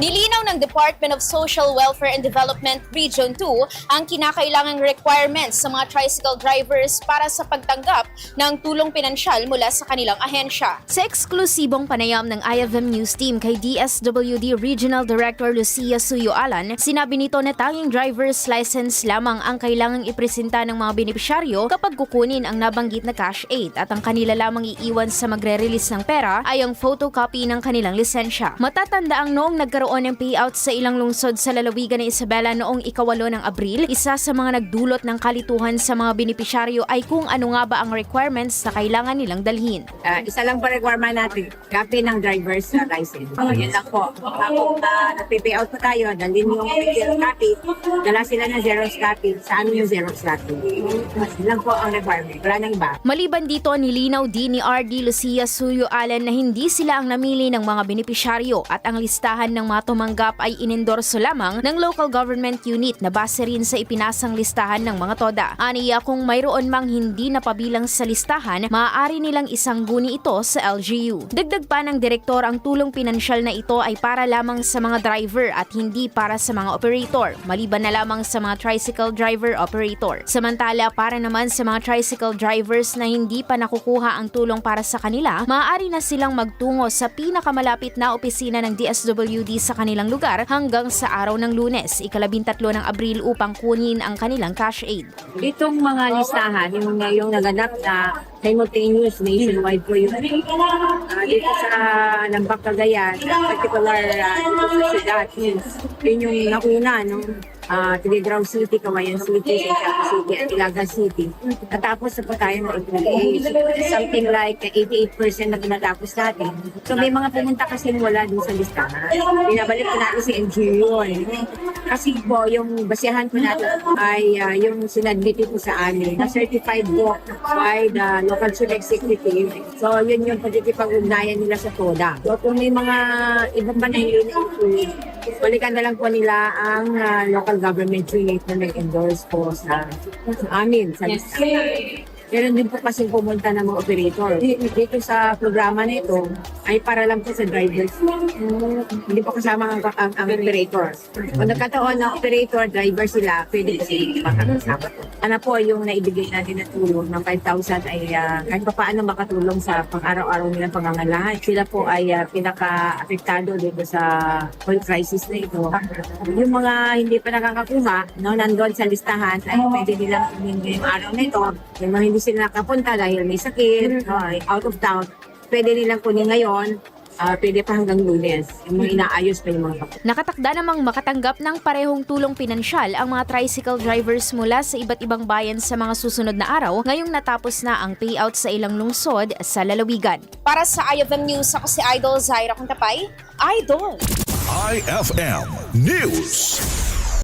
Nilinaw ng Department of Social Welfare and Development Region 2 ang kinakailangang requirements sa mga tricycle drivers para sa pagtanggap ng tulong pinansyal mula sa kanilang ahensya. Sa eksklusibong panayam ng IFM News Team kay DSWD Regional Director Lucia Suyo Alan, sinabi nito na tanging driver's license lamang ang kailangang ipresenta ng mga benepisyaryo kapag kukunin ang nabanggit na cash aid at ang kanila lamang iiwan sa magre-release ng pera ay ang photocopy ng kanilang lisensya. Matatanda ang noong nagkaroon ng payout sa ilang lungsod sa lalawigan ng Isabela noong ika-8 ng Abril, isa sa mga nagdulot ng kalituhan sa mga benepisyaryo ay kung ano nga ba ang requirements na kailangan nilang dalhin. Isa lang po requirement natin, copy ng driver's license. Yan lang po. Kapag nagpe-payout po tayo, dalhin yung picture copy, dala sila ng Xerox copy, sa amin yung Xerox copy. Yan lang po ang requirement. Wala nang iba. Maliban dito, nilinaw din ni RD Lucia Suyo Alan na hindi sila ang namili ng mga benepisyaryo at ang listahan ng mga tumanggap ay inendorso lamang ng local government unit na base rin sa ipinasang listahan ng mga toda. Aniya kung mayroon mang hindi napabilang sa listahan, maaari nilang isangguni ito sa LGU. Dagdag pa ng direktor, ang tulong pinansyal na ito ay para lamang sa mga driver at hindi para sa mga operator, maliban na lamang sa mga tricycle driver operator. Samantala, para naman sa mga tricycle drivers na hindi pa nakukuha ang tulong para sa kanila, maaari na silang magtungo sa pinakamalapit na opisina ng DSWD sa kanilang lugar hanggang sa araw ng Lunes, ika-13 ng Abril upang kunin ang kanilang cash aid. Itong mga listahan, yung naganap na simultaneous nationwide po yun. Dito sa Lambak, Cagayan, particular dito sa syudad, yun yung nauna, no? Tiligrao City, Camayan City, Santiago City, at Ilagan City. Natapos na po tayo ng something like 88% na tinatapos natin. So may mga pumunta kasi wala dun sa listahan. Binabalik po natin si NGO yun. Kasi po yung basihan po natin ay yung sinadmiti po sa amin na certified po by the local chief executive. So yun yung pagkikipag-ugnayan nila sa TODA. So kung may mga ibang ba na hindi balikan na lang po nila ang local government unit na nag-endorse po sa amin, sa listahan. Meron din po kasi pumunta ng mga operator. Dito sa programa na ito ay para lang po sa drivers. Hindi po kasama ang operator. Kung nagkataon na operator, driver sila, pwede kasi makakasama po. Ano po yung naibigay natin na tulong ng 5,000 ay kahit pa paano makatulong sa pang-araw-araw nilang pangangailangan. Sila po ay pinaka-apektado dito sa oil crisis na ito. Yung mga hindi pa nakakakuha, no, nandun sa listahan, ay pwede nilang kunin yung araw na ito. Yung mga hindi sila nakapunta dahil may sakit, out of town, pwede nilang kunin ngayon, pwede pa hanggang Lunes. Yung mga inaayos pa yung mga kapatid. Nakatakda namang makatanggap ng parehong tulong pinansyal ang mga tricycle drivers mula sa iba't ibang bayan sa mga susunod na araw ngayong natapos na ang payout sa ilang lungsod sa lalawigan. Para sa IFM News, ako si Idol Zaira Kuntapay. Idol! IFM News.